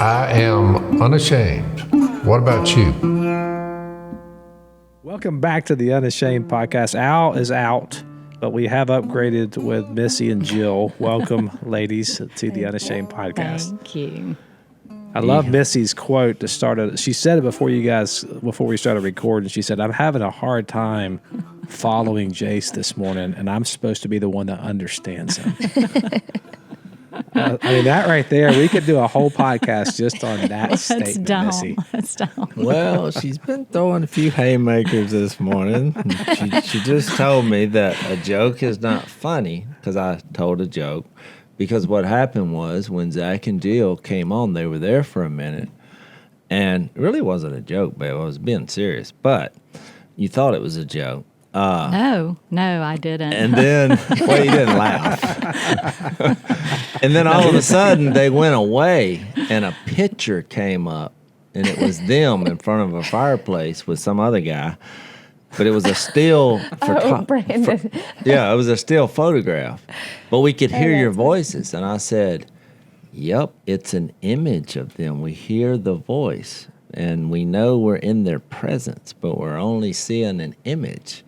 I am unashamed. What about you? Welcome back to the Unashamed podcast. Al is out, but we have upgraded with Missy and Jill. Welcome, ladies, to the Unashamed podcast. Thank you. I love Missy's quote to start it. She said it before we started recording. She said, "I'm having a hard time following Jase this morning, and I'm supposed to be the one that understands him." I mean, that right there, we could do a whole podcast just on that statement, Missy. That's dumb. Well, she's been throwing a few haymakers this morning. She just told me that a joke is not funny because I told a joke. Because what happened was when Zach and Jill came on, they were there for a minute. And it really wasn't a joke, babe. I was being serious. But you thought it was a joke. No, I didn't. And then, well, you didn't laugh. And then all of a sudden, they went away, and a picture came up, and it was them in front of a fireplace with some other guy. But it was a still. Brandon. Yeah, it was a still photograph. But we could hear your voices, and I said, "Yep, it's an image of them. We hear the voice, and we know we're in their presence, but we're only seeing an image."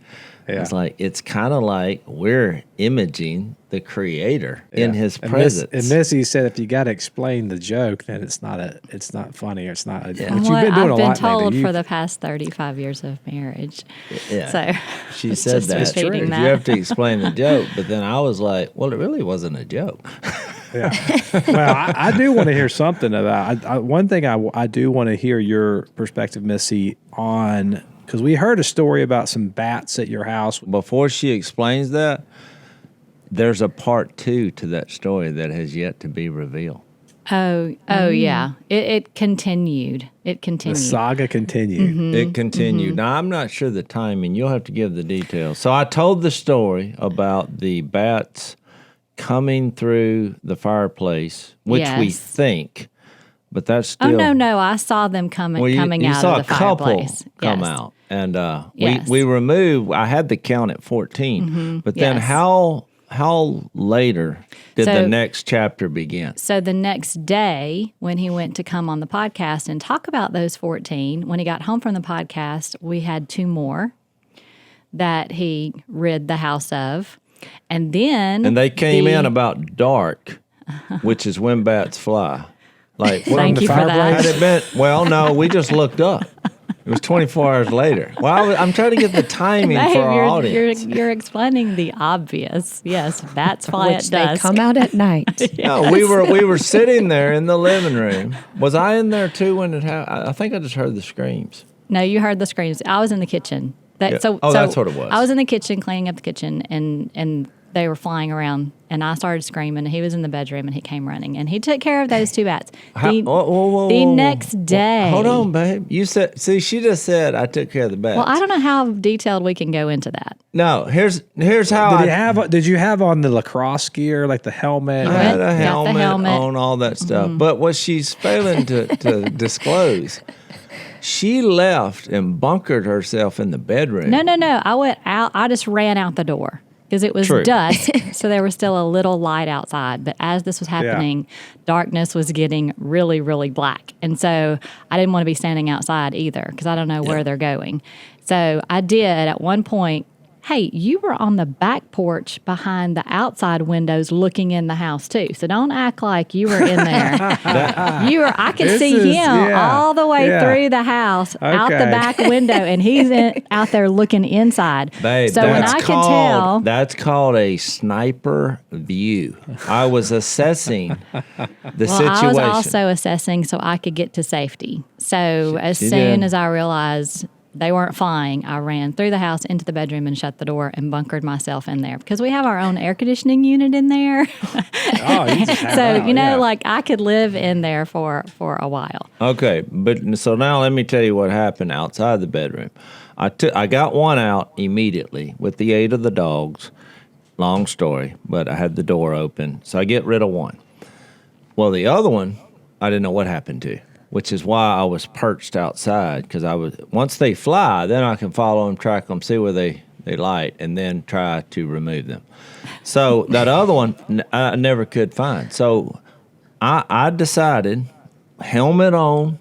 Yeah. It's kind of like we're imaging the creator in his presence. And Missy said, if you got to explain the joke, then it's not funny or it's not. But you've been doing a lot. I've been told for the past 35 years of marriage. Yeah. So she said that. You have to explain the joke, but then I was like, well, it really wasn't a joke. Yeah. Well, I do want to hear something about. One thing I do want to hear your perspective, Missy, on. Because we heard a story about some bats at your house. Before she explains that, there's a part 2 to that story that has yet to be revealed. Oh, yeah. It continued. The saga continued. Mm-hmm. It continued. Mm-hmm. Now, I'm not sure the timing. You'll have to give the details. So I told the story about the bats coming through the fireplace, which we think, but that's still... Oh, no. I saw them coming out of the fireplace. Come out. And we removed, I had the count at 14, but then how later did the next chapter begin? So the next day, when he went to come on the podcast and talk about those 14, when he got home from the podcast, we had 2 more that he rid the house of. And then... And they came in about dark, which is when bats fly. Thank you for that. Had it been, well, no, we just looked up. It was 24 hours later. Well, I'm trying to get the timing for our audience. You're explaining the obvious. Yes, bats fly at dusk. They come out at night. Yes. No, we were sitting there in the living room. Was I in there too when it happened? I think I just heard the screams. No, you heard the screams. I was in the kitchen. That's what it was. I was in the kitchen cleaning up the kitchen, and they were flying around, and I started screaming. He was in the bedroom, and he came running, and he took care of those 2 bats. The next day. Hold on, babe. You said, she just said I took care of the bats. Well, I don't know how detailed we can go into that. No, here's how. Did you have on the lacrosse gear, like the helmet? I had a helmet on, all that stuff. Mm-hmm. But what she's failing to disclose, she left and bunkered herself in the bedroom. No. I went out. I just ran out the door. Because it was dusk, so there was still a little light outside. But as this was happening, darkness was getting really, really black. And so I didn't want to be standing outside either because I don't know where they're going. So I did at one point, hey, you were on the back porch behind the outside windows looking in the house too. So don't act like you were in there. I could see him all the way through the house, out the back window, and he's out there looking inside. Babe, so when I could tell. That's called a sniper view. I was assessing the situation. I was also assessing so I could get to safety. So as soon as I realized they weren't flying, I ran through the house into the bedroom and shut the door and bunkered myself in there because we have our own air conditioning unit in there. I could live in there for a while. Okay, but so now let me tell you what happened outside the bedroom. I got one out immediately with the aid of the dogs. Long story, but I had the door open, so I get rid of one. Well, the other one, I didn't know what happened to. Which is why I was perched outside, because once they fly, then I can follow them, track them, see where they light, and then try to remove them. So that other one I never could find. So I decided helmet on,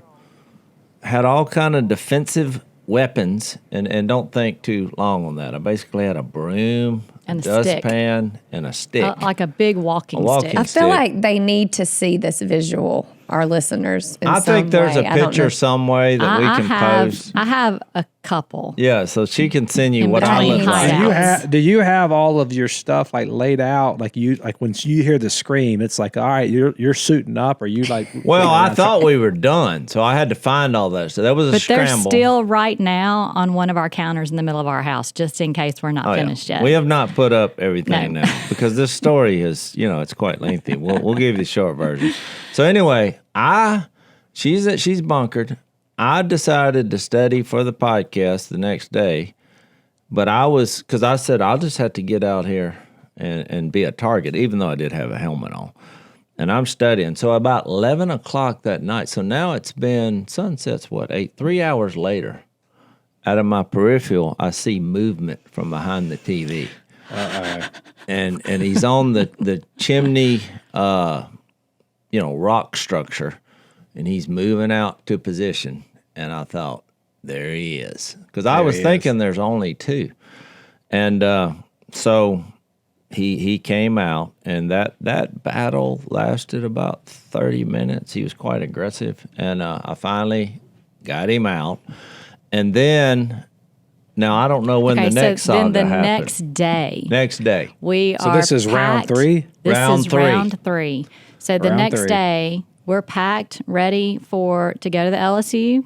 had all kind of defensive weapons, and don't think too long on that. I basically had a broom, And a a stick. dustpan, and a stick. Like a big walking walking stick. I feel stick. like they need to see this visual, our listeners. In I think some there's way. a I don't picture know. some way that we can post. I have a couple. Yeah, so she can send you In what I between look like. hideouts. Do you have all of your stuff like laid out? Like when you hear the scream, it's like, all right, you're suiting up, or you like? Well, I thought we were done, so I had to find all that. So that was a But they're scramble. still right now on one of our counters in the middle of our house, just in case we're not Oh, yeah. finished yet. We have not put up everything No. now because this story is, it's quite lengthy. We'll give you the short version. So anyway, she's bunkered. I decided to study for the podcast the next day, but because I said I'll just have to get out here and be a target, even though I did have a helmet on. And I'm studying. So about 11 o'clock that night. So now it's been, sunset's 3 hours later. Out of my peripheral, I see movement from behind the TV. And he's on the chimney, rock structure, and he's moving out to position. And I thought, there he is. Because I was thinking there's only two. And so he came out, and that battle lasted about 30 minutes. He was quite aggressive, and I finally got him out. And then, now I don't know when the next so saga then the happened. next day, we So are this is round packed. three? This Round is three. round 3. So the Round next 3. day, we're packed, ready to go to the LSU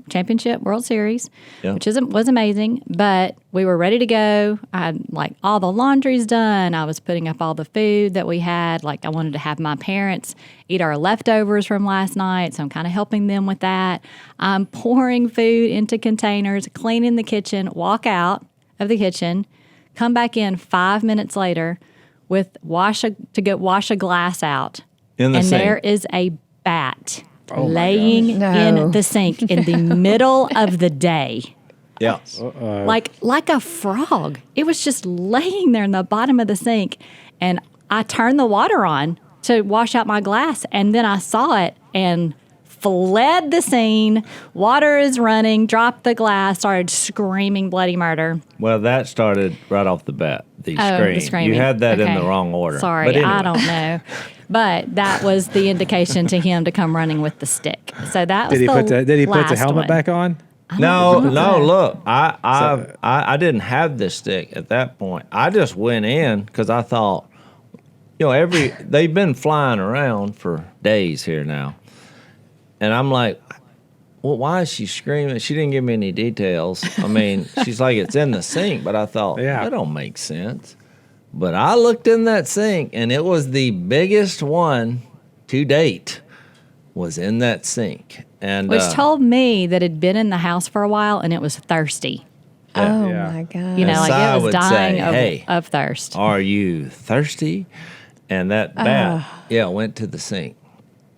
Championship World Series, Yeah. which was amazing. But we were ready to go. I had all the laundry's done. I was putting up all the food that we had. I wanted to have my parents eat our leftovers from last night, so I'm kind of helping them with that. I'm pouring food into containers, cleaning the kitchen, walk out of the kitchen, come back in 5 minutes later with wash a glass out. In the and sink. there is a bat Oh laying No. in the sink in the middle of the day. Yeah. Like a frog. It was just laying there in the bottom of the sink. And I turned the water on to wash out my glass. And then I saw it and fled the scene. Water is running, dropped the glass, started screaming bloody murder. Well, that started right off the bat. The scream. screaming. You had that in Okay. the wrong order. Sorry, But anyway. I don't know. But that was the indication to him to come running with the stick. So that was Did he put the last helmet one. back on? No. Look, I didn't have this stick at that point. I just went in because I thought, they've been flying around for days here now, and I'm like, well, why is she screaming? She didn't give me any details. I mean, she's like, it's in the sink, but I thought that don't make sense. But I looked in that sink, and it was the biggest one to date. Was in that sink, and Which told me that it'd been in the house for a while and it was thirsty. Oh Yeah. my God. You know, As like I it was would dying say, hey. of thirst. Are you thirsty? And that bat, went to the sink.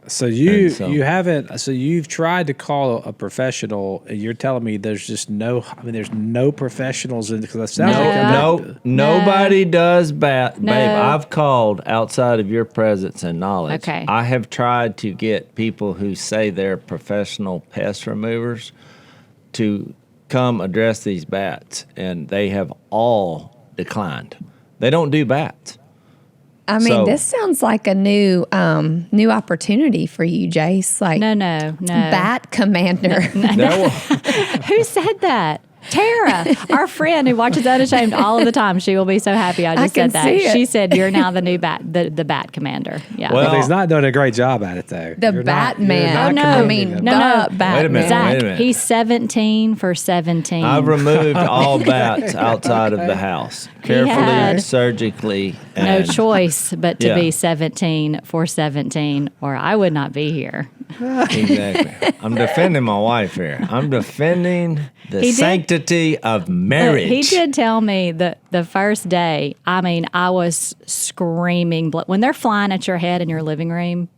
So you've tried to call a professional, and you're telling me there's no professionals in, because it sounds like Nobody does bat. No. Babe, I've called outside of your presence and knowledge. Okay. I have tried to get people who say they're professional pest removers to come address these bats, and they have all declined. They don't do bats. I mean, So- this sounds like a new opportunity for you, Jase. Like No. Bat Commander. Who said that? Tara, our friend who watches Unashamed all of the time. She will be so happy I just can said that. see it. She said, you're now the new bat, the bat commander. Yeah. Well, he's not doing a great job at it though. The You're not- Batman. you're not no. commending I mean, him. No. the Batman. Wait a minute. Zach, he's 17 for 17. I've removed all bats outside of the house, carefully, had surgically. no and- choice but to Yeah. be 17 for 17, or I would not be here. Exactly. I'm defending my wife here. I'm defending the He did- sanctity of marriage. He did tell me that the first day, I was screaming. When they're flying at your head in your living room,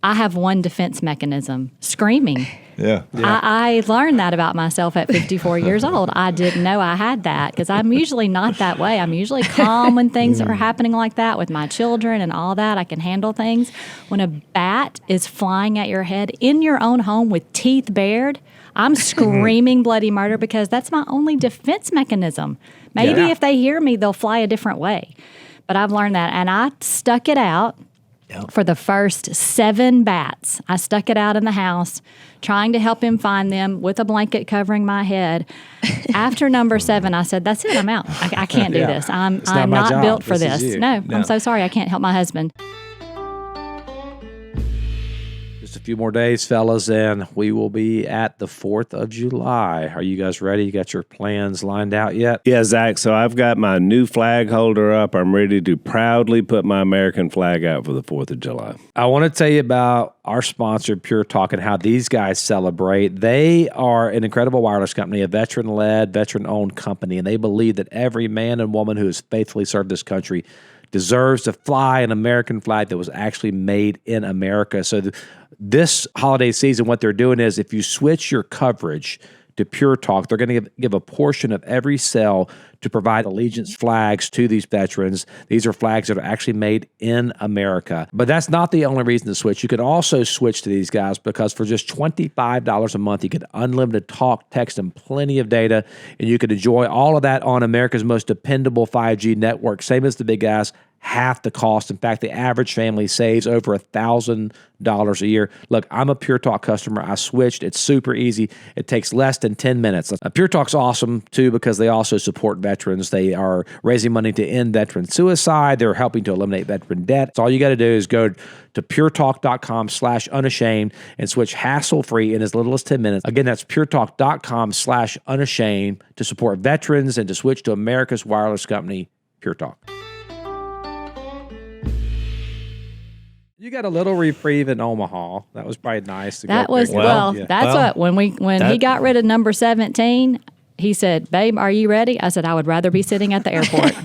I have one defense mechanism, screaming. Yeah. I learned that about myself at 54 years old. I didn't know I had that because I'm usually not that way. I'm usually calm when things are happening like that with my children and all that. I can handle things. When a bat is flying at your head in your own home with teeth bared, I'm screaming bloody murder because that's my only defense mechanism. Maybe if they hear me, they'll fly a different way. But I've learned that, and I stuck it out. For the first 7 bats, I stuck it out in the house, trying to help him find them with a blanket covering my head. After number 7, I said, "That's it. I'm out. I can't do this. I'm not built for this. No, I'm so sorry. I can't help my husband." Just a few more days, fellas, and we will be at the 4th of July. Are you guys ready? You got your plans lined out yet? Yeah, Zach, so I've got my new flag holder up. I'm ready to proudly put my American flag out for the 4th of July. I want to tell you about our sponsor, Pure Talk, and how these guys celebrate. They are an incredible wireless company, a veteran-led, veteran-owned company, and they believe that every man and woman who has faithfully served this country deserves to fly an American flag that was actually made in America. So this holiday season, what they're doing is if you switch your coverage to Pure Talk, they're going to give a portion of every sale to provide allegiance flags to these veterans. These are flags that are actually made in America. But that's not the only reason to switch. You could also switch to these guys because for just $25 a month, you get unlimited talk, text, and plenty of data. And you could enjoy all of that on America's most dependable 5G network. Same as the big guys, half the cost. In fact, the average family saves over $1,000 a year. Look, I'm a Pure Talk customer. I switched. It's super easy. It takes less than 10 minutes. Pure Talk's awesome, too, because they also support veterans. They are raising money to end veteran suicide. They're helping to eliminate veteran debt. So all you got to do is go to puretalk.com/unashamed and switch hassle-free in as little as 10 minutes. Again, that's puretalk.com/unashamed to support veterans and to switch to America's wireless company, Pure Talk. You got a little reprieve in Omaha. That was probably nice to That go. was when he got rid of number 17. He said, "Babe, are you ready?" I said, "I would rather be sitting at the airport."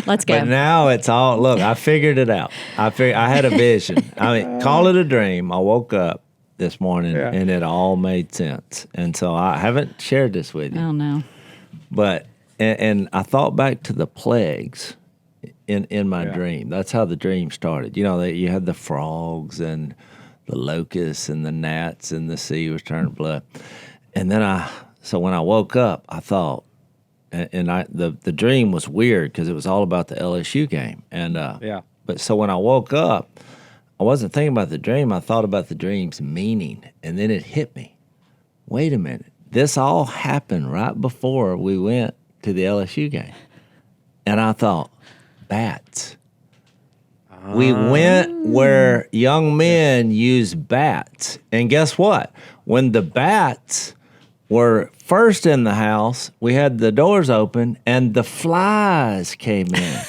Let's go. But now it's all, look, I figured it out. I had a vision. I mean, call it a dream. I woke up this morning and it all made sense. And so I haven't shared this with you. Oh, no. But, and I thought back to the plagues in my dream. That's how the dream started. You know, you had the frogs and the locusts and the gnats and the sea was turning blood. And then so when I woke up, I thought, the dream was weird because it was all about the LSU game. And but so when I woke up, I wasn't thinking about the dream. I thought about the dream's meaning, and then it hit me. Wait a minute, this all happened right before we went to the LSU game, and I thought, bats. We went where young men use bats, and guess what? When the bats were first in the house, we had the doors open and the flies came in.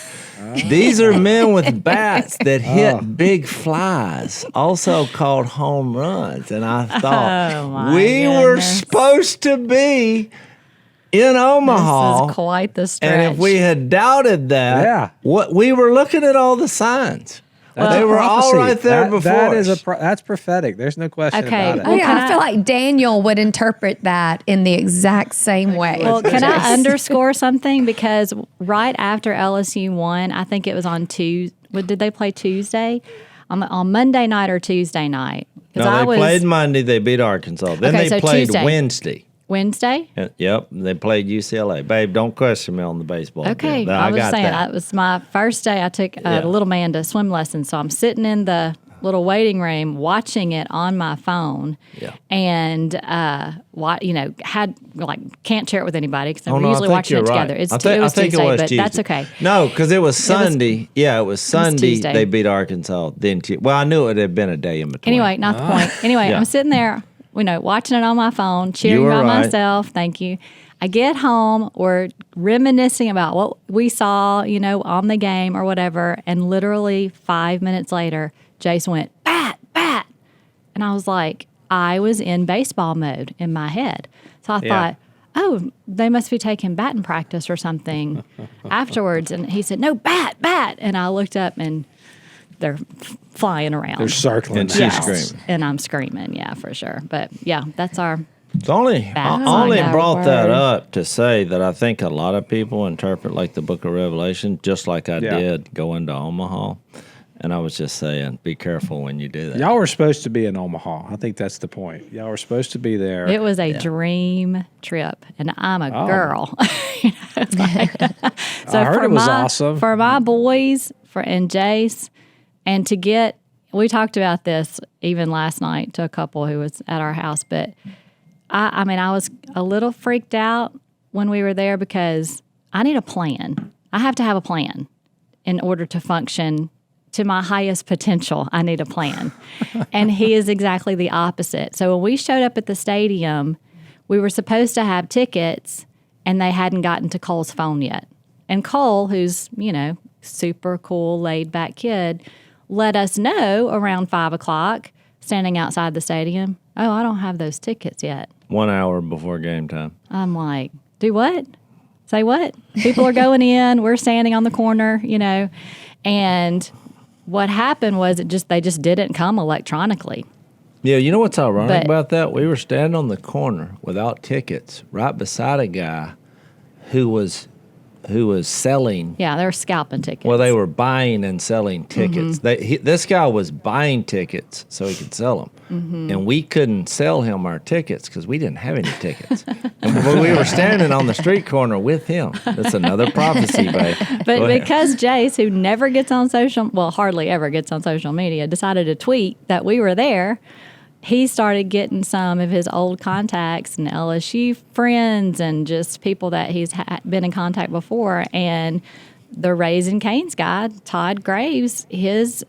These are men with bats that hit big flies, also called home runs. And I thought, we were supposed to be in Omaha. This is quite the stretch. And if we had doubted that, we were looking at all the signs. They were all right there before us. That's prophetic. There's no question about it. Well, I feel like Daniel would interpret that in the exact same way. Well, can I underscore something? Because right after LSU won, I think it was on Tuesday. Did they play Tuesday? On Monday night or Tuesday night? No, they played Monday. They beat Arkansas. Then they played Wednesday. Yep, they played UCLA. Babe, don't question me on the baseball. Okay, game. I was saying it was my first day. I took the little man to swim lessons, so I'm sitting in the little waiting room watching it on my phone. Yeah, and can't share it with anybody because I'm usually watching it together. It was Tuesday, but that's okay. No, because it was Sunday. It was Sunday. They beat Arkansas. Then I knew it had been a day in between. Anyway, not the point. Anyway, I'm sitting there. Watching it on my phone, cheering by myself. Thank you. I get home, we're reminiscing about what we saw, on the game or whatever, and literally 5 minutes later, Jase went, bat, bat. And I was like, I was in baseball mode in my head. So I thought, oh, they must be taking batting practice or something afterwards. And he said, no, bat, bat. And I looked up and they're flying around. They're circling. And she's screaming. And I'm screaming, yeah, for sure. But yeah, that's our. It's only I That's only our brought that word. up to say that I think a lot of people interpret like the Book of Revelation, just like I Yeah. did going to Omaha. And I was just saying, be careful when you do that. Y'all were supposed to be in Omaha. I think that's the point. Y'all were supposed to be there. It was a dream trip, and I'm a Oh. girl. You know, it's like- so I heard for it was my, awesome. for my boys, and Jase, and to get. We talked about this even last night to a couple who was at our house, but I mean, I was a little freaked out when we were there because I need a plan. I have to have a plan in order to function to my highest potential. I need a plan. And he is exactly the opposite. So when we showed up at the stadium, we were supposed to have tickets and they hadn't gotten to Cole's phone yet. And Cole, who's, super cool, laid back kid, let us know around 5 o'clock, standing outside the stadium, oh, I don't have those tickets yet. 1 hour before game time. I'm like, do what? Say what? People are going in. We're standing on the corner, And what happened was they just didn't come electronically. Yeah, you know what's ironic But- about that? We were standing on the corner without tickets, right beside a guy who was selling. Yeah, they were scalping tickets. Well, they were buying and selling tickets. This guy was buying tickets so he could sell them, and we couldn't sell him our tickets because we didn't have any tickets. And we were standing on the street corner with him. That's another prophecy, babe. But Go ahead. because Jase, who never gets on hardly ever gets on social media, decided to tweet that we were there, he started getting some of his old contacts and LSU friends and just people that he's been in contact before. And the Raising Cane's guy, Todd Graves,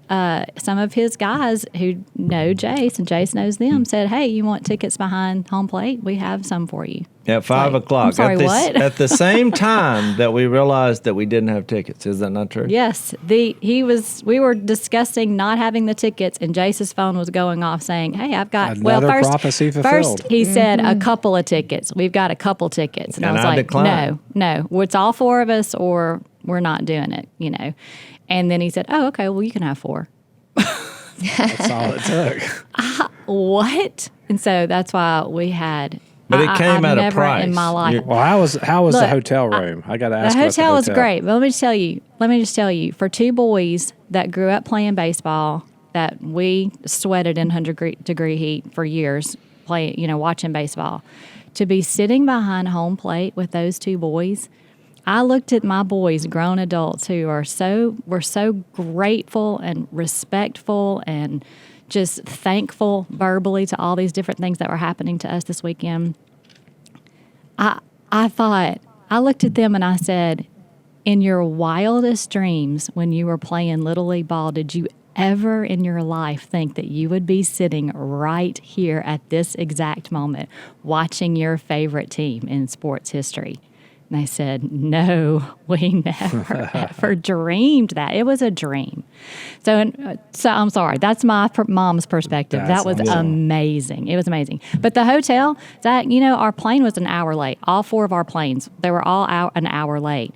some of his guys who know Jase and Jase knows them said, hey, you want tickets behind home plate? We have some for you. At 5 o'clock. I'm sorry, what? At the same time that we realized that we didn't have tickets. Is that not true? Yes, we were discussing not having the tickets, and Jase's phone was going off saying, "Hey, I've got Another prophecy fulfilled. First, he said a couple of tickets. We've got a couple tickets, and I was I like, declined. no, it's all 4 of us, or we're not doing it, And then he said, "Oh, okay, well you can have 4." That's all it took. What? And so that's why we had. But it came I've at a never price. in my life. Well, how was the Look, hotel room? I got to ask The about hotel was great. But let me just tell you, for 2 boys that grew up playing baseball, that we sweated in 100-degree heat for years, watching baseball, to be sitting behind home plate with those 2 boys, I looked at my boys, grown adults, who were so grateful and respectful and just thankful verbally to all these different things that were happening to us this weekend. I looked at them and I said, in your wildest dreams when you were playing Little League ball, did you ever in your life think that you would be sitting right here at this exact moment watching your favorite team in sports history? And they said, no, we never ever dreamed that. It was a dream. So I'm sorry. That's my mom's perspective. That's that was awesome. amazing. It was amazing. But the hotel, Zach, our plane was an hour late. All 4 of our planes, they were all an hour late.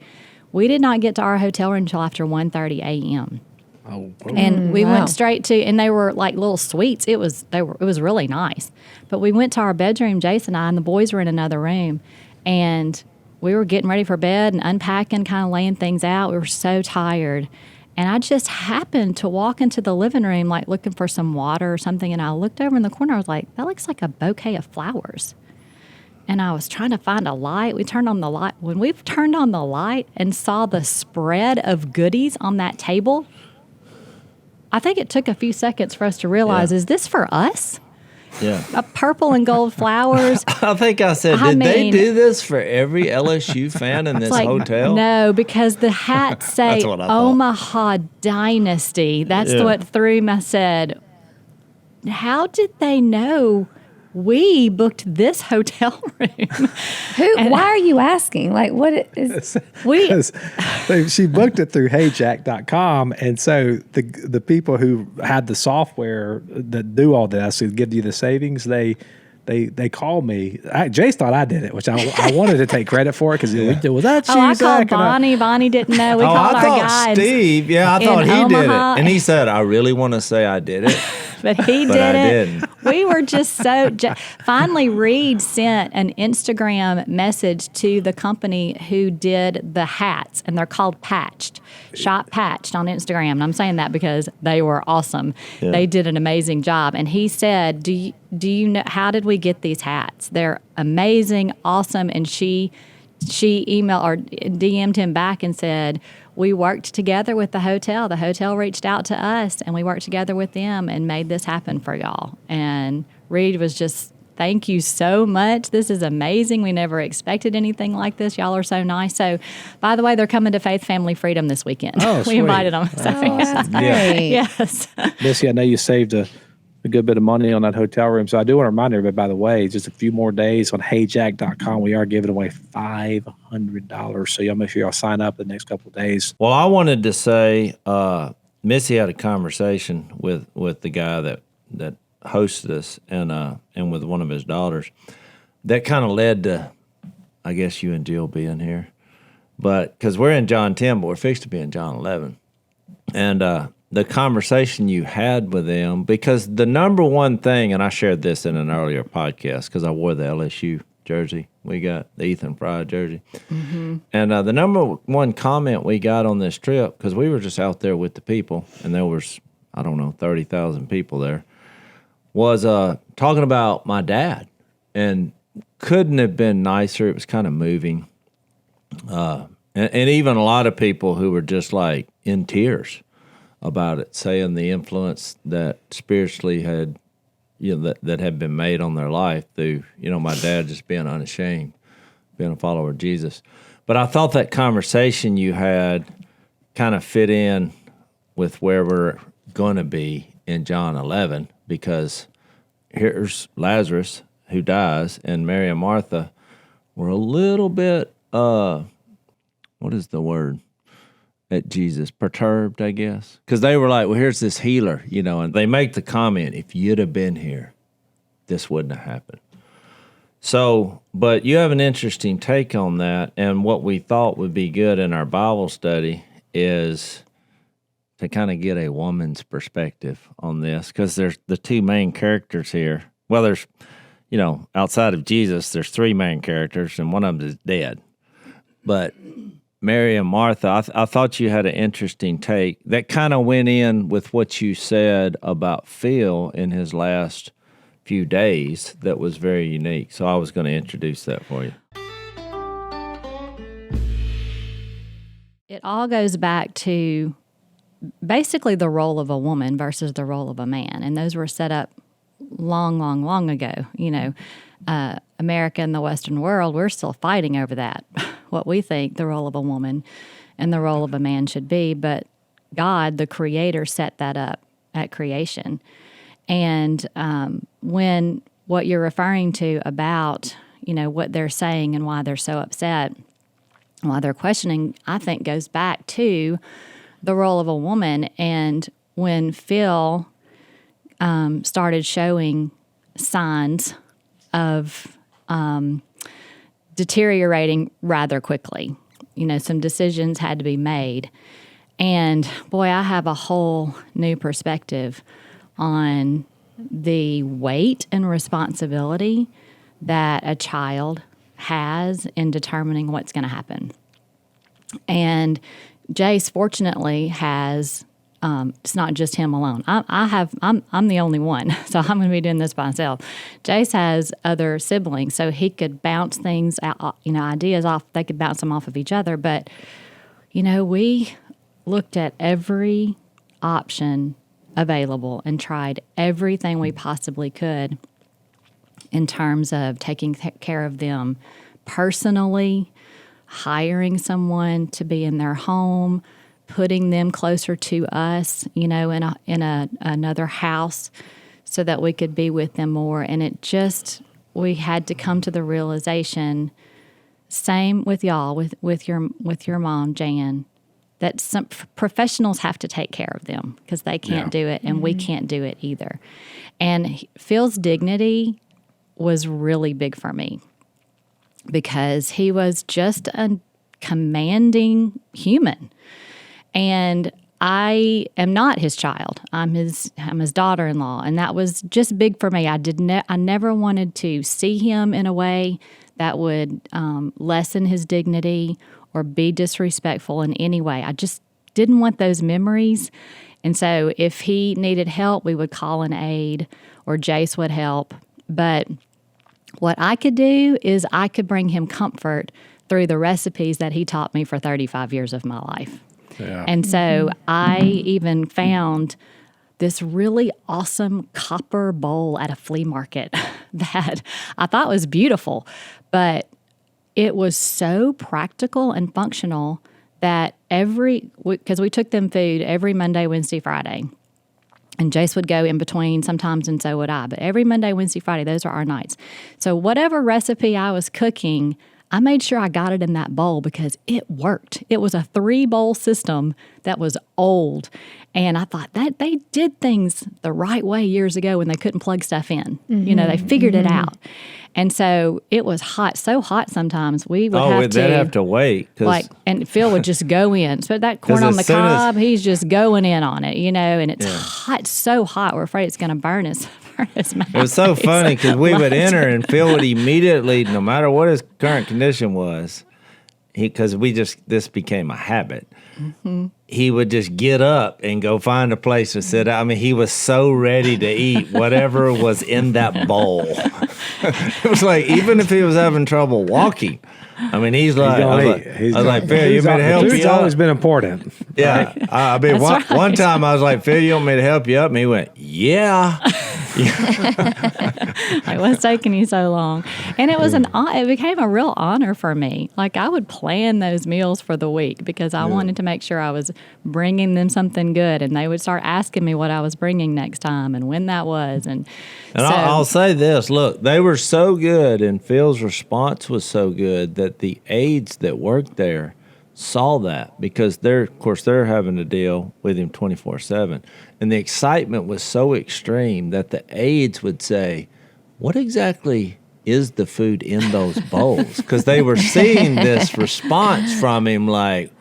We did not get to our hotel room until after 1:30 a.m. Oh, And we wow. went straight to, and they were like little suites. It was really nice. But we went to our bedroom, Jason and I, and the boys were in another room, and we were getting ready for bed and unpacking, kind of laying things out. We were so tired. And I just happened to walk into the living room, like looking for some water or something. And I looked over in the corner. I was like, that looks like a bouquet of flowers. And I was trying to find a light. We turned on the light. When we turned on the light and saw the spread of goodies on that table, I think it took a few seconds for us to realize, Yeah. is this for us? Yeah. Purple and gold flowers. I think I said, I did they mean- do this for every LSU fan in this Like, hotel? No, because the hats say That's what I thought. Omaha Dynasty. That's Yeah. what threw me. I said, how did they know we booked this hotel room? Why are you asking? Like, what is? We Because she booked it through heyjack.com. And so the people who had the software that do all this, who give you the savings, they they called me. Jase thought I did it, which I wanted to take credit for it because was that you, I Zach? called Bonnie. Bonnie didn't know. We called I our thought guides. Steve. Yeah, I in thought he did it, Omaha. and he said, "I really want to say I did it." But he But did I it. didn't. We were just so. Finally, Reed sent an Instagram message to the company who did the hats, and they're called Patched, Shop Patched on Instagram. And I'm saying that because they were awesome. Yeah. They did an amazing job. And he said, "Do you know how did we get these hats? They're amazing, awesome." And she emailed or DM'd him back and said, "We worked together with the hotel. The hotel reached out to us, and we worked together with them and made this happen for y'all." And Reed was just, "Thank you so much. This is amazing. We never expected anything like this. Y'all are so nice." So, by the way, they're coming to Faith Family Freedom this weekend. Oh, we sweet. invited them. So, That's great. yes. Missy, I know you saved a good bit of money on that hotel room. So I do want to remind everybody, by the way, just a few more days on heyjack.com. We are giving away $500. So y'all make sure y'all sign up the next couple of days. Well, I wanted to say, Missy had a conversation with the guy that hosted us and with one of his daughters. That kind of led to, I guess, you and Jill being here. But because we're in John 10, but we're fixed to be in John 11. And the conversation you had with them, because the number one thing, and I shared this in an earlier podcast because I wore the LSU jersey. We got the Ethan Fry jersey. Mm-hmm. And the number one comment we got on this trip, because we were just out there with the people, and there was, 30,000 people there, was talking about my dad. And couldn't have been nicer. It was kind of moving. And even a lot of people who were just like in tears about it, saying the influence that spiritually had, that had been made on their life through, my dad just being unashamed, being a follower of Jesus. But I thought that conversation you had kind of fit in with where we're going to be in John 11, because here's Lazarus who dies, and Mary and Martha were a little bit, what is the word? At Jesus, perturbed, I guess. Because they were like, well, here's this healer, and they make the comment, if you'd have been here, this wouldn't have happened. So, but you have an interesting take on that, and what we thought would be good in our Bible study is to kind of get a woman's perspective on this, because there's the two main characters here. Well, there's, outside of Jesus, there's three main characters, and one of them is dead. But Mary and Martha, I thought you had an interesting take that kind of went in with what you said about Phil in his last few days that was very unique. So I was going to introduce that for you. It all goes back to basically the role of a woman versus the role of a man. And those were set up long ago. America and the Western world, we're still fighting over that, what we think the role of a woman and the role of a man should be. But God, the Creator, set that up at creation. And when what you're referring to about, what they're saying and why they're so upset, why they're questioning, I think goes back to the role of a woman. And when Phil started showing signs of deteriorating rather quickly. Some decisions had to be made. And boy, I have a whole new perspective on the weight and responsibility that a child has in determining what's going to happen. And Jase, fortunately, has it's not just him alone. I'm the only one, so I'm going to be doing this by myself. Jase has other siblings, so he could bounce things out, ideas off. They could bounce them off of each other. But, we looked at every option available and tried everything we possibly could in terms of taking care of them personally, hiring someone to be in their home, putting them closer to us, in another house so that we could be with them more. And we had to come to the realization, same with y'all, with your mom, Jan, that some professionals have to take care of them because they can't do it and we can't do it either. And Phil's dignity was really big for me because he was just a commanding human. And I am not his child. I'm his daughter-in-law, and that was just big for me. I never wanted to see him in a way that would lessen his dignity or be disrespectful in any way. I just didn't want those memories. And so if he needed help, we would call an aide or Jase would help. But what I could do is I could bring him comfort through the recipes that he taught me for 35 years of my life. Yeah. And so I even found this really awesome copper bowl at a flea market that I thought was beautiful, but it was so practical and functional that because we took them food every Monday, Wednesday, Friday, and Jase would go in between sometimes, and so would I. But every Monday, Wednesday, Friday, those are our nights. So whatever recipe I was cooking, I made sure I got it in that bowl because it worked. It was a 3-bowl system that was old. And I thought that they did things the right way years ago when they couldn't plug stuff in. They figured it out. And so it was hot, so hot sometimes we would they'd have to wait. And Phil would just go in. So that corn on the cob, he's just going in on it, and it's hot, so hot. We're afraid it's going to burn his mouth. It was so funny because we would enter and Phil would immediately, no matter what his current condition was, because this became a habit. He would just get up and go find a place to sit down. I mean, he was so ready to eat whatever was in that bowl. It was like, even if he was having trouble walking, I mean, I was like, Phil, you want me to help you up? Food's always been important. Yeah. Right? I mean, one time I was like, Phil, you want me to help you up? And he went, yeah. Like, what's taking you so long? And it became a real honor for me. Like, I would plan those meals for the week because I wanted to make sure I was bringing them something good, and they would start asking me what I was bringing next time and when that was. And I'll say this, look, they were so good, and Phil's response was so good that the aides that worked there saw that because they're having to deal with him 24/7. And the excitement was so extreme that the aides would say, what exactly is the food in those bowls? Because they were seeing this response from him like,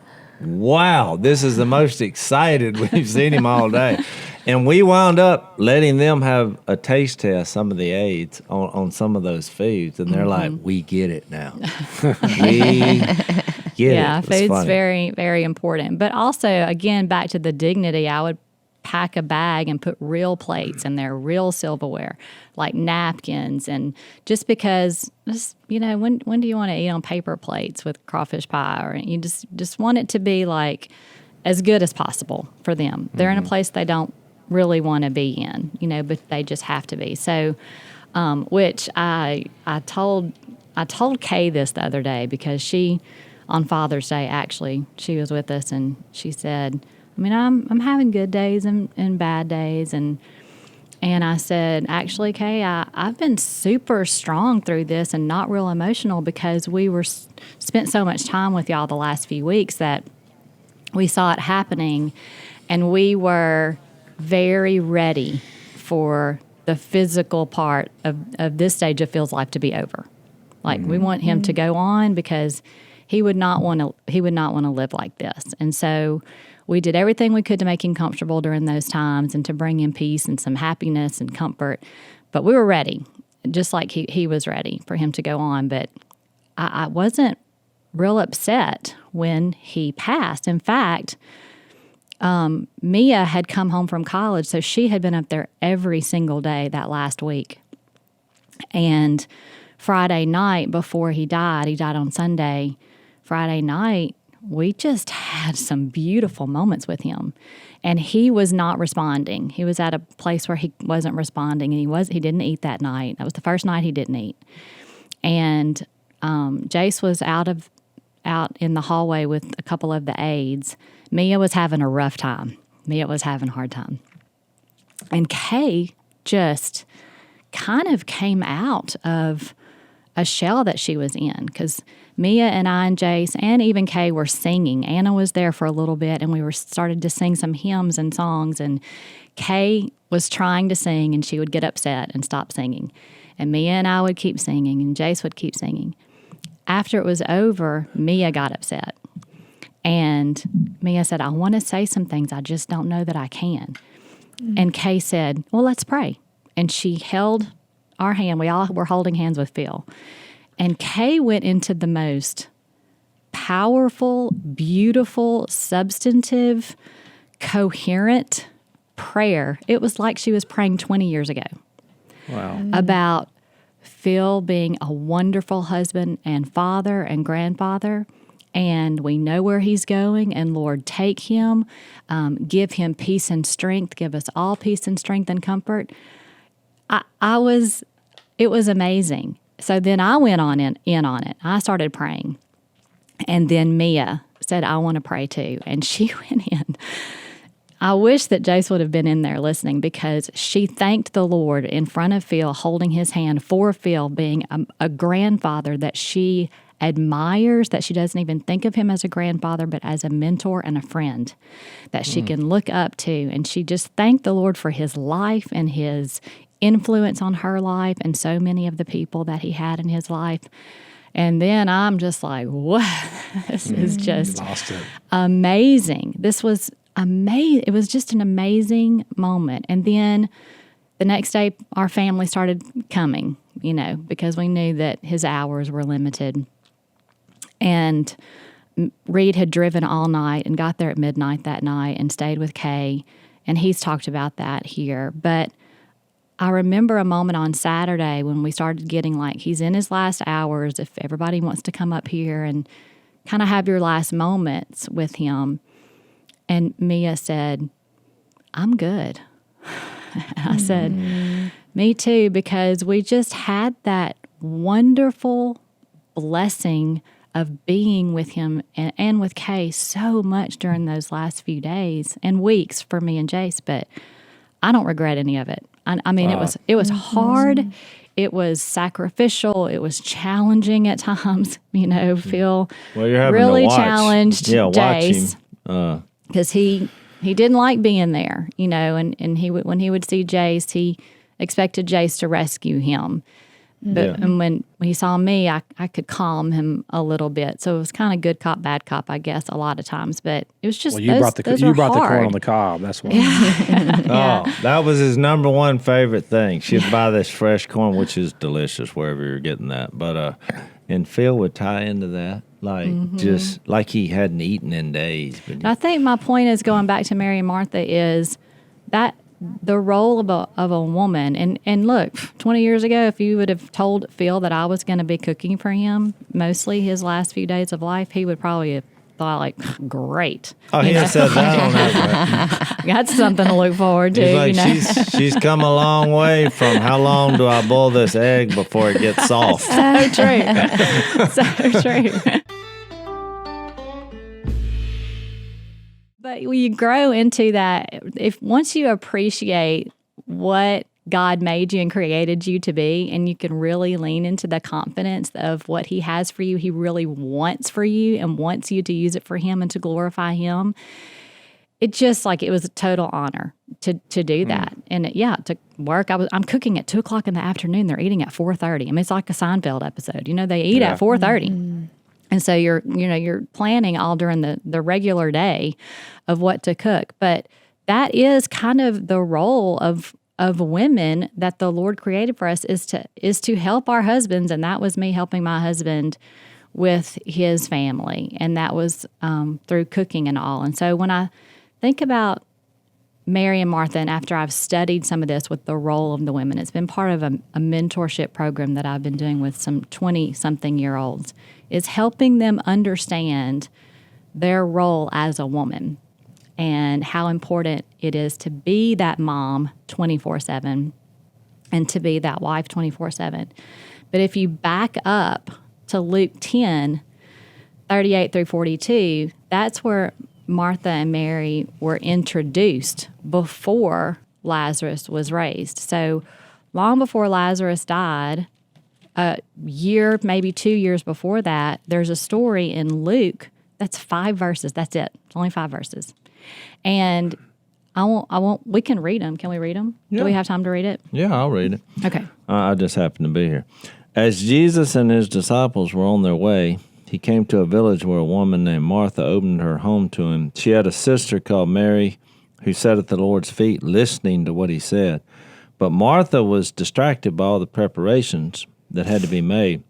wow, this is the most excited we've seen him all day. And we wound up letting them have a taste test, some of the aides, on some of those foods. And they're like, we get it now. We get it. Yeah, food's very, very important. But also, again, back to the dignity, I would pack a bag and put real plates in there, real silverware, like napkins. And just because, when do you want to eat on paper plates with crawfish pie? Or you just want it to be like as good as possible for them. They're in a place they don't really want to be in, but they just have to be. So, which I told Kay this the other day because she, on Father's Day, actually, she was with us and she said, I'm having good days and bad days. And I said, actually, Kay, I've been super strong through this and not real emotional because we spent so much time with y'all the last few weeks that we saw it happening, and we were very ready for the physical part of this stage of Phil's life to be over. Like, we want him to go on because he would not want to live like this. And so we did everything we could to make him comfortable during those times and to bring him peace and some happiness and comfort. But we were ready, just like he was ready for him to go on. But I wasn't real upset when he passed. In fact, Mia had come home from college, so she had been up there every single day that last week. And Friday night before he died on Sunday, Friday night, we just had some beautiful moments with him. And he was not responding. He was at a place where he wasn't responding, and he didn't eat that night. That was the first night he didn't eat. And Jase was out in the hallway with a couple of the aides. Mia was having a rough time. Mia was having a hard time. And Kay just kind of came out of a shell that she was in, because Mia and I and Jase and even Kay were singing. Anna was there for a little bit, and we started to sing some hymns and songs, and Kay was trying to sing, and she would get upset and stop singing. And Mia and I would keep singing, and Jase would keep singing. After it was over, Mia got upset. And Mia said, I want to say some things. I just don't know that I can. And Kay said, well, let's pray. And she held our hand. We all were holding hands with Phil. And Kay went into the most powerful, beautiful, substantive, coherent prayer. It was like she was praying 20 years ago. Wow. About Phil being a wonderful husband and father and grandfather. And we know where he's going. And Lord, take him, give him peace and strength, give us all peace and strength and comfort. It was amazing. So then I went in on it. I started praying. And then Mia said, I want to pray too. And she went in. I wish that Jase would have been in there listening, because she thanked the Lord in front of Phil, holding his hand for Phil being a grandfather that she admires, that she doesn't even think of him as a grandfather, but as a mentor and a friend that she can look up to. And she just thanked the Lord for his life and his influence on her life and so many of the people that he had in his life. And then I'm just like, wow, this is just amazing. This was amazing. It was just an amazing moment. And then the next day, our family started coming, because we knew that his hours were limited. And Reed had driven all night and got there at midnight that night and stayed with Kay. And he's talked about that here. But I remember a moment on Saturday when we started getting he's in his last hours. If everybody wants to come up here and kind of have your last moments with him. And Mia said, I'm good. I said, me too, because we just had that wonderful blessing of being with him and with Kay so much during those last few days and weeks for me and Jase, but I don't regret any of it. I mean, it was hard. It was sacrificial. It was challenging at times, Phil you're really to watch. challenged Jase. Because he didn't like being there, and when he would see Jase, he expected Jase to rescue him. But and when he saw me, I could calm him a little bit. So it was kind of good cop, bad cop, I guess, a lot of times. But it was just you brought the corn on the cob. That's why. Oh, that was his number one favorite thing. She'd buy this fresh corn, which is delicious wherever you're getting that. But and Phil would tie into that, just like he hadn't eaten in days. But I think my point is, going back to Mary and Martha, is that the role of a woman, and look, 20 years ago, if you would have told Phil that I was going to be cooking for him mostly his last few days of life, he would probably have thought, great. Oh, he said that on that. That's something to look forward to. He's like, she's come a long way from how long do I boil this egg before it gets soft. So true. So true. But you grow into that, once you appreciate what God made you and created you to be, and you can really lean into the confidence of what he has for you, he really wants for you and wants you to use it for him and to glorify him. It just it was a total honor to do that. And to work, I'm cooking at 2:00 in the afternoon. They're eating at 4:30. I mean, it's like a Seinfeld episode. They eat at 4:30. And so you're planning all during the regular day of what to cook. But that is kind of the role of women that the Lord created for us, is to help our husbands. And that was me helping my husband with his family. And that was through cooking and all. And so when I think about Mary and Martha, and after I've studied some of this with the role of the women, it's been part of a mentorship program that I've been doing with some 20-something-year-olds, is helping them understand their role as a woman and how important it is to be that mom 24/7 and to be that wife 24/7. But if you back up to Luke 10:38 through 42, that's where Martha and Mary were introduced before Lazarus was raised. So long before Lazarus died, a year, maybe 2 years before that, there's a story in Luke that's 5 verses. That's it. It's only 5 verses. And we can read them. Can we read them? Yeah. Do we have time to read it? Yeah, I'll read it. Okay. I just happen to be here. As Jesus and his disciples were on their way, he came to a village where a woman named Martha opened her home to him. She had a sister called Mary who sat at the Lord's feet listening to what he said. But Martha was distracted by all the preparations that had to be made.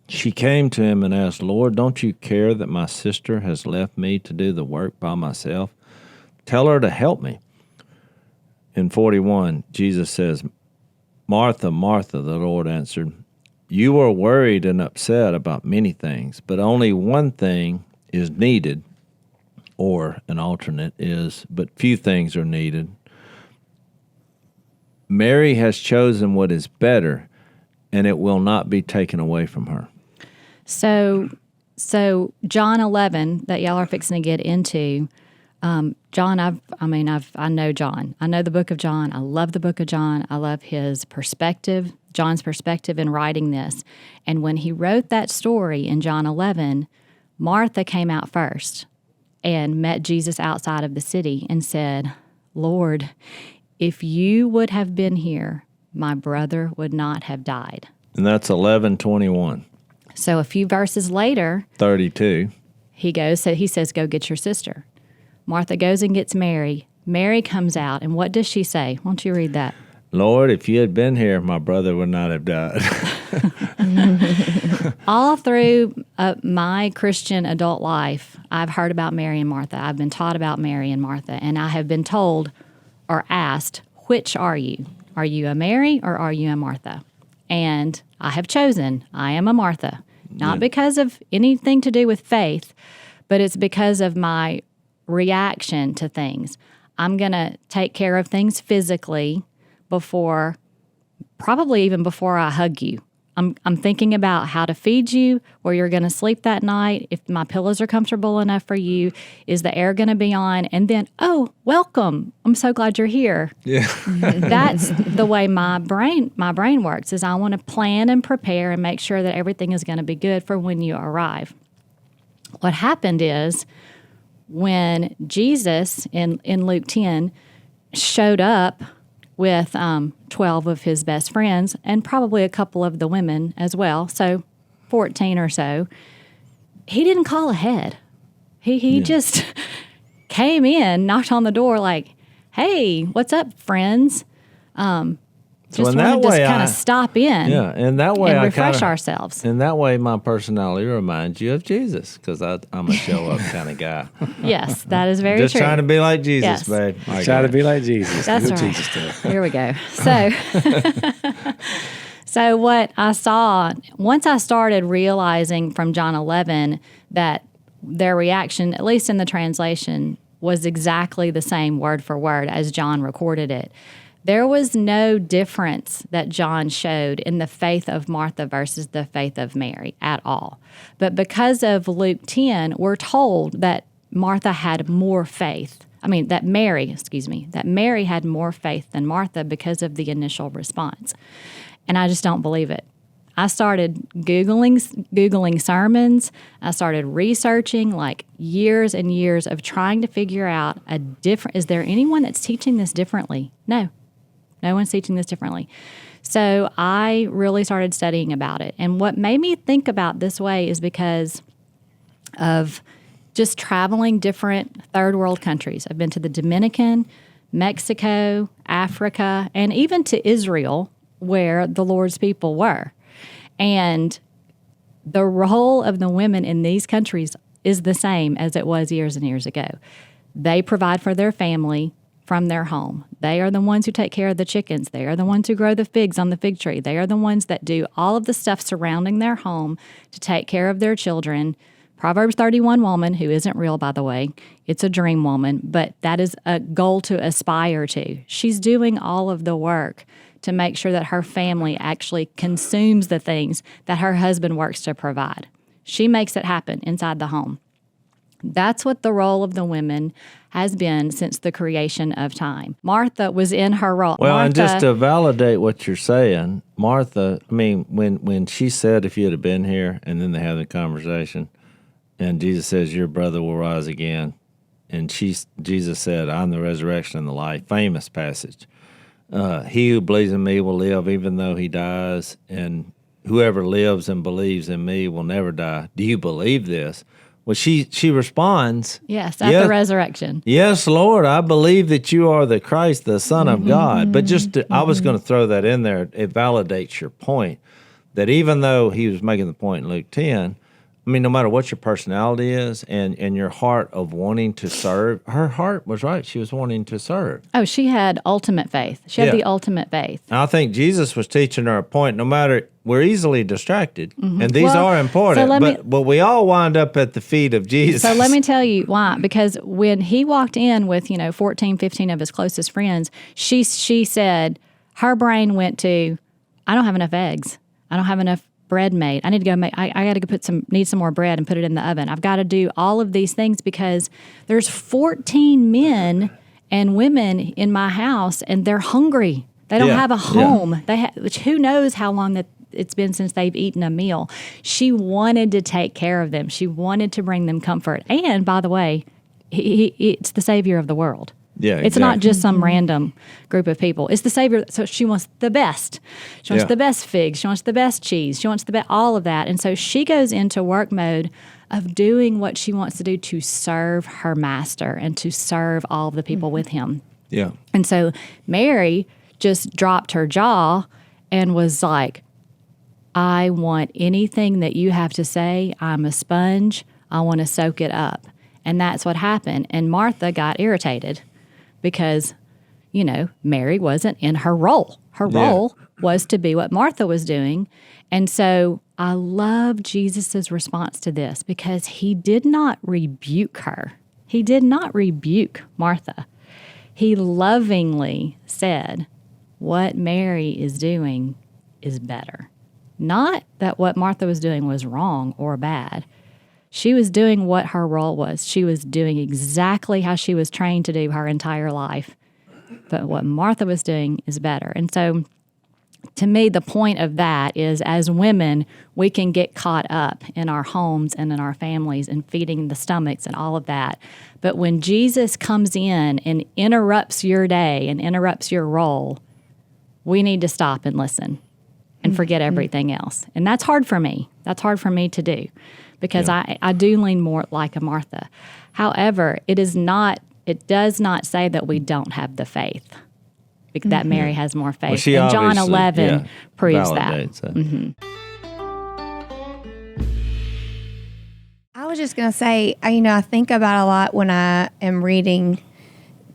She came to him and asked, Lord, don't you care that my sister has left me to do the work by myself? Tell her to help me. In 41, Jesus says, Martha, Martha, the Lord answered, you are worried and upset about many things, but only one thing is needed, or an alternate is, but few things are needed. Mary has chosen what is better, and it will not be taken away from her. So John 11 that y'all are fixing to get into, John, I know John. I know the book of John. I love the book of John. I love his perspective, John's perspective in writing this. And when he wrote that story in John 11, Martha came out first and met Jesus outside of the city and said, Lord, if you would have been here, my brother would not have died. And that's 11:21. So a few verses later, 32. he says, go get your sister. Martha goes and gets Mary. Mary comes out, and what does she say? Why don't you read that? Lord, if you had been here, my brother would not have died. All through my Christian adult life, I've heard about Mary and Martha. I've been taught about Mary and Martha, and I have been told or asked, which are you? Are you a Mary or are you a Martha? And I have chosen, I am a Martha. Not because of anything to do with faith, but it's because of my reaction to things. I'm going to take care of things physically probably even before I hug you. I'm thinking about how to feed you, where you're going to sleep that night, if my pillows are comfortable enough for you, is the air going to be on, and then, oh, welcome. I'm so glad you're here. Yeah. That's the way my brain works, is I want to plan and prepare and make sure that everything is going to be good for when you arrive. What happened is when Jesus in Luke 10 showed up with 12 of his best friends and probably a couple of the women as well, so 14 or so, he didn't call ahead. He just came in, knocked on the door like, hey, what's up, friends? Just wanted to kind of stop in and that way and I refresh ourselves. And that way my personality reminds you of Jesus, because I'm a show-up kind of guy. Yes, that is very Just true. trying to be like Jesus, Yes. babe. Try to be like Jesus. That's Good right. Jesus stuff. Here we go. So what I saw, once I started realizing from John 11 that their reaction, at least in the translation, was exactly the same word for word as John recorded it. There was no difference that John showed in the faith of Martha versus the faith of Mary at all. But because of Luke 10, we're told that Martha had more faith. That Mary had more faith than Martha because of the initial response. And I just don't believe it. I started Googling sermons. I started researching like years and years of trying to figure out is there anyone that's teaching this differently? No one's teaching this differently. So I really started studying about it. And what made me think about this way is because of just traveling different third world countries. I've been to the Dominican, Mexico, Africa, and even to Israel, where the Lord's people were. And the role of the women in these countries is the same as it was years and years ago. They provide for their family from their home. They are the ones who take care of the chickens. They are the ones who grow the figs on the fig tree. They are the ones that do all of the stuff surrounding their home to take care of their children. Proverbs 31 woman, who isn't real, by the way, it's a dream woman, but that is a goal to aspire to. She's doing all of the work to make sure that her family actually consumes the things that her husband works to provide. She makes it happen inside the home. That's what the role of the women has been since the creation of time. Martha was in her role. Well, and just to validate what you're saying, Martha, I mean, when she said, if you had been here, and then they have the conversation, and Jesus says, your brother will rise again, and Jesus said, I'm the resurrection and the life, famous passage. He who believes in me will live even though he dies, and whoever lives and believes in me will never die. Do you believe this? Well, she responds, yes, at the resurrection. Yes, Lord, I believe that you are the Christ, the Son of God. But I was going to throw that in there. It validates your point that even though he was making the point in Luke 10, I mean, no matter what your personality is and your heart of wanting to serve, her heart was right. She was wanting to serve. Oh, she had ultimate faith. She had the ultimate faith. And I think Jesus was teaching her a point. No matter, we're easily distracted, and these are important, but we all wind up at the feet of Jesus. So let me tell you why. Because when he walked in with, 14, 15 of his closest friends, she said her brain went to, I don't have enough eggs. I don't have enough bread made. I need to go make, I got to go need some more bread and put it in the oven. I've got to do all of these things because there's 14 men and women in my house and they're hungry. They don't have a home. Which who knows how long that it's been since they've eaten a meal. She wanted to take care of them. She wanted to bring them comfort. And by the way, it's the Savior of the world. Yeah, It's not just some random group of people. It's the Savior. So she wants the best. She wants the best figs. She wants the best cheese. She wants all of that. And so she goes into work mode of doing what she wants to do to serve her master and to serve all of the people with him. Yeah. And so Mary just dropped her jaw and was like, I want anything that you have to say. I'm a sponge. I want to soak it up. And that's what happened. And Martha got irritated because, Mary wasn't in her role. Her role was to be what Martha was doing. And so I love Jesus's response to this because he did not rebuke her. He did not rebuke Martha. He lovingly said, what Mary is doing is better. Not that what Martha was doing was wrong or bad. She was doing what her role was. She was doing exactly how she was trained to do her entire life. But what Martha was doing is better. And so to me, the point of that is as women, we can get caught up in our homes and in our families and feeding the stomachs and all of that. But when Jesus comes in and interrupts your day and interrupts your role, we need to stop and listen and forget everything else. And that's hard for me. That's hard for me to do because I do lean more like a Martha. However, it does not say that we don't have the faith. That Mary has more faith. Well, and John 11 proves that. I was just going to say, I think about a lot when I am reading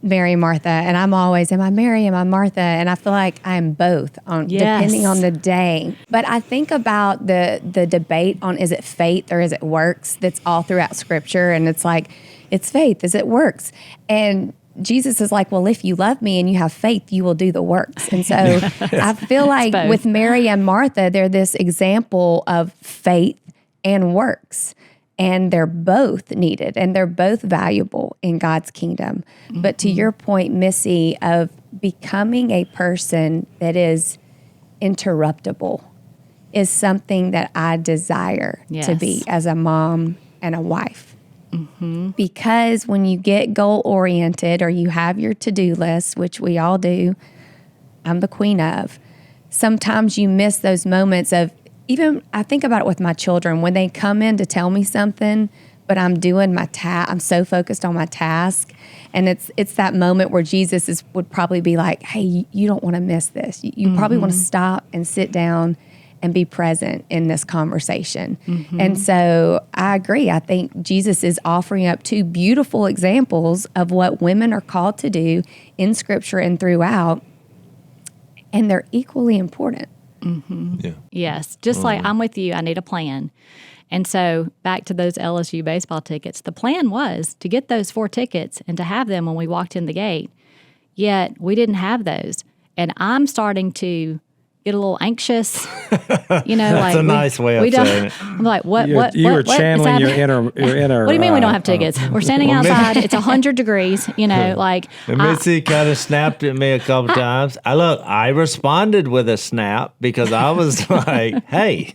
Mary, Martha, and I'm always, am I Mary, am I Martha? And I feel like I'm both, depending on the day. But I think about the debate on is it faith or is it works that's all throughout Scripture. And it's like, it's faith, is it works? And Jesus is like, well, if you love me and you have faith, you will do the works. And so I feel like with Mary and Martha, they're this example of faith and works. And they're both needed and they're both valuable in God's kingdom. But to your point, Missy, of becoming a person that is interruptible is something that I desire to be as a mom and a wife. Because when you get goal-oriented or you have your to-do list, which we all do, I'm the queen of, sometimes you miss those moments of, even I think about it with my children, when they come in to tell me something, but I'm doing my task, I'm so focused on my task, and it's that moment where Jesus would probably be like, hey, you don't want to miss this. You probably want to stop and sit down and be present in this conversation. And so I agree. I think Jesus is offering up two beautiful examples of what women are called to do in Scripture and throughout, and they're equally important. Yes. Just like I'm with you, I need a plan. And so back to those LSU baseball tickets, the plan was to get those 4 tickets and to have them when we walked in the gate. Yet we didn't have those. And I'm starting to get a little anxious. You know, That's like a nice way of saying it. I'm like, what? You What were is channeling your happening? inner. What do you mean we don't have tickets? We're standing outside. It's 100 degrees. You know, like And Missy kind of snapped at me a couple times. I responded with a snap because I was like, "Hey,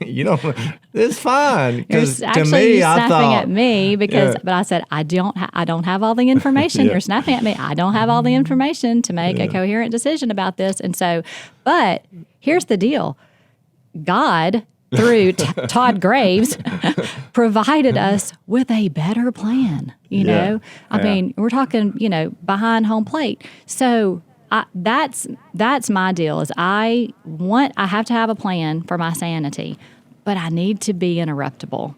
it's fine." Because to me, I snapping thought at me because, but I said I don't have all the information. Yeah. You're snapping at me. I don't have all the information to make a coherent decision about this. And so, but here's the deal: God, through Todd Graves, provided us with a better plan. You know, I mean, we're talking, behind home plate. So that's my deal. Is I have to have a plan for my sanity, but I need to be interruptible.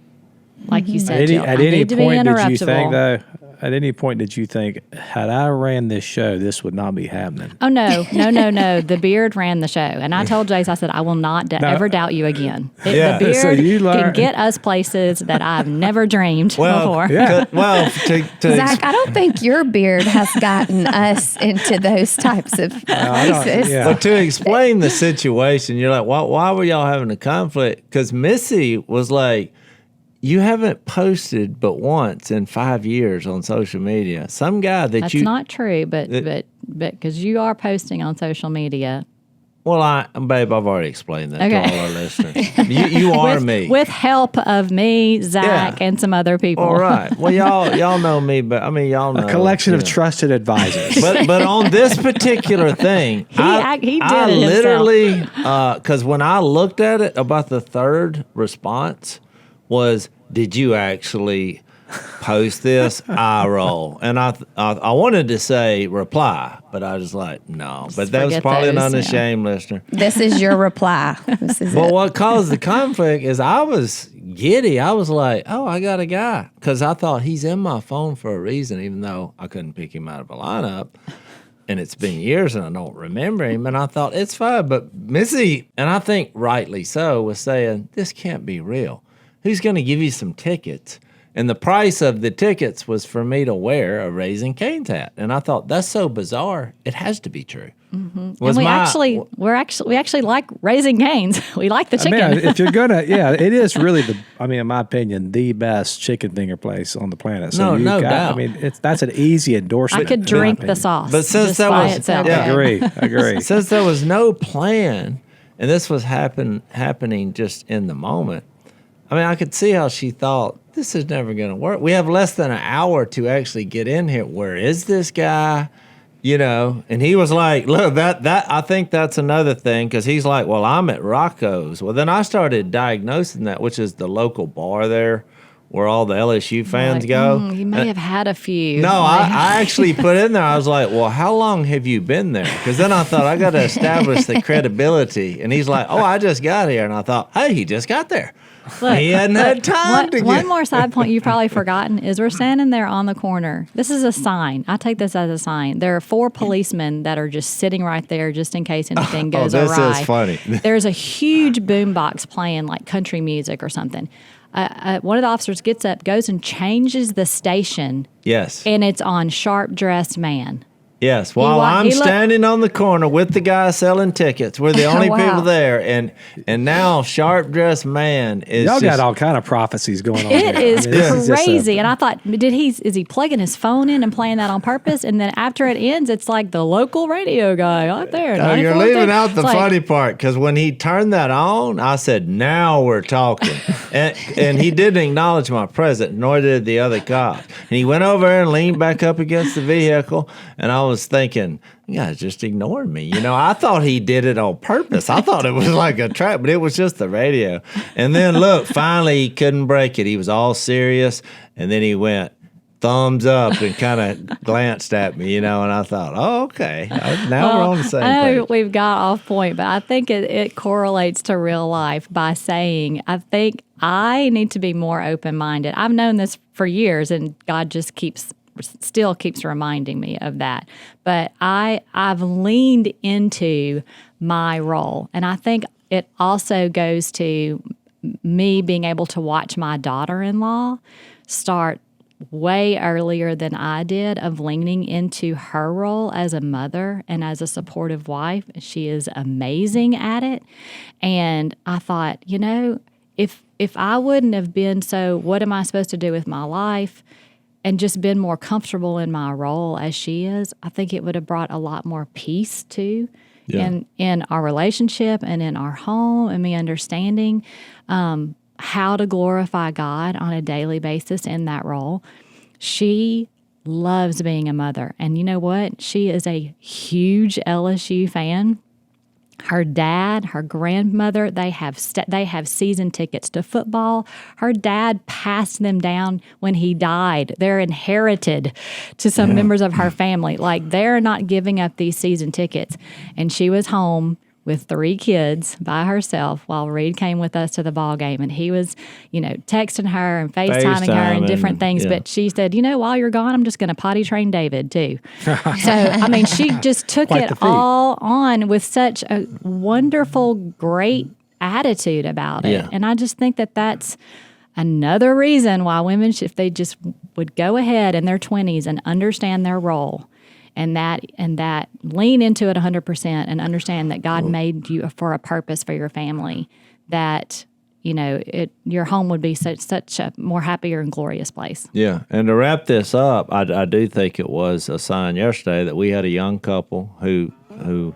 Like you said, Jill, At any point did you think, though? At any point did you think, had I ran this show, this would not be happening? Oh, no. The beard ran the show. And I told Jase, I said, I will not ever doubt you again. The beard can get us places that I've never dreamed before. Yeah. Zach, I don't think your beard has gotten us into those types of places. But to explain the situation, you're like, why were y'all having a conflict? Because Missy was like, you haven't posted but once in 5 years on social media. Some guy That's not true, but because you are posting on social media. Well, babe, I've already explained that to all our listeners. You are me. With help of me, Zach, and some other people. All right. Well, y'all know me, but I mean, y'all know. A collection of trusted advisors. But on this particular thing, he did I it literally, because when I looked at it, about the third response was, did you actually post this? Eye roll. And I wanted to say reply, but I was like, no. But that was probably an Unashamed listener. This is your reply. But what caused the conflict is I was giddy. I was like, oh, I got a guy. Because I thought he's in my phone for a reason, even though I couldn't pick him out of a lineup. And it's been years and I don't remember him. And I thought, it's fine. But Missy, and I think rightly so, was saying, this can't be real. Who's going to give you some tickets? And the price of the tickets was for me to wear a Raising Cane's hat. And I thought, that's so bizarre. It has to be true. Mm-hmm. And we actually like Raising Cane's. We like the chicken. I mean, if you're gonna, it is really in my opinion, the best chicken finger place on the planet. So no doubt. I mean, that's an easy endorsement. I could drink the sauce. But since that was, I agree. Since there was no plan, and this was happening just in the moment. I mean, I could see how she thought, this is never going to work. We have less than an hour to actually get in here. Where is this guy? And he was like, look, that I think that's another thing, because he's like, well, I'm at Rocco's. Well, then I started diagnosing that, which is the local bar there where all the LSU fans go. You may have had a few. No, I actually put in there, I was like, well, how long have you been there? Because then I thought, I got to establish the credibility. And he's like, oh, I just got here. And I thought, hey, he just got there. Look, he hadn't had time to get... One more side point you've probably forgotten is we're standing there on the corner. This is a sign. I take this as a sign. There are 4 policemen that are just sitting right there just in case anything goes awry. This is funny. There's a huge boombox playing like country music or something. One of the officers gets up, goes and changes the station. Yes. And it's on Sharp Dressed Man. Yes, while I'm standing on the corner with the guy selling tickets. We're the only people there, and now Sharp Dressed Man is y'all got all kind of prophecies going on. It is crazy, and I thought, is he plugging his phone in and playing that on purpose? And then after it ends, it's like the local radio guy out there. No, you're leaving out the funny part, because when he turned that on, I said, "Now we're talking," and he didn't acknowledge my presence, nor did the other cops. And he went over and leaned back up against the vehicle, and I was thinking, you guys just ignored me. I thought he did it on purpose. I thought it was like a trap, but it was just the radio. And then look, finally he couldn't break it. He was all serious. And then he went thumbs up and kind of glanced at me, and I thought, oh, okay. Now we're on the same I know page. we've got off point, but I think it correlates to real life by saying, I think I need to be more open-minded. I've known this for years, and God just still keeps reminding me of that. But I've leaned into my role. And I think it also goes to me being able to watch my daughter-in-law start way earlier than I did of leaning into her role as a mother and as a supportive wife. She is amazing at it. And I thought, if I wouldn't have been so, what am I supposed to do with my life? And just been more comfortable in my role as she is, I think it would have brought a lot more peace too in our relationship and in our home, and me understanding how to glorify God on a daily basis in that role. She loves being a mother. And you know what? She is a huge LSU fan. Her dad, her grandmother, they have season tickets to football. Her dad passed them down when he died. They're inherited to some members of her family. Like, they're not giving up these season tickets. And she was home with 3 kids by herself while Reed came with us to the ball game. And he was, texting her and FaceTiming her and different things. Yeah. But she said, while you're gone, I'm just going to potty train David too. So, she just took it all on with such a wonderful, great attitude about it. And I just think that that's another reason why women, if they just would go ahead in their 20s and understand their role, and that lean into it 100% and understand that God made you for a purpose for your family, that your home would be such a more happier and glorious place. Yeah, and to wrap this up, I do think it was a sign yesterday that we had a young couple who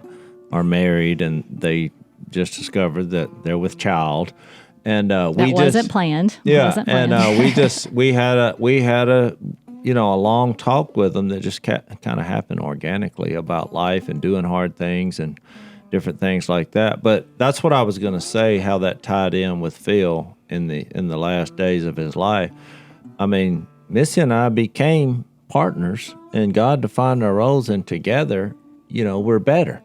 are married, and they just discovered that they're with child, and wasn't planned. Yeah, wasn't planned. And we had a a long talk with them that just kind of happened organically about life and doing hard things and different things like that. But that's what I was going to say, how that tied in with Phil in the last days of his life. Missy and I became partners, and God defined our roles, and together, we're better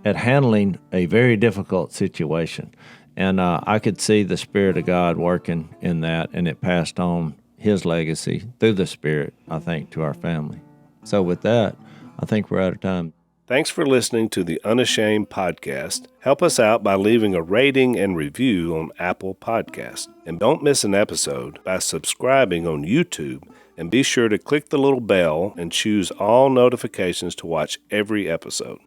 at handling a very difficult situation. And I could see the Spirit of God working in that, and it passed on His legacy through the Spirit, I think, to our family. So with that, I think we're out of time. Thanks for listening to the Unashamed podcast. Help us out by leaving a rating and review on Apple Podcasts. And don't miss an episode by subscribing on YouTube. And be sure to click the little bell and choose all notifications to watch every episode.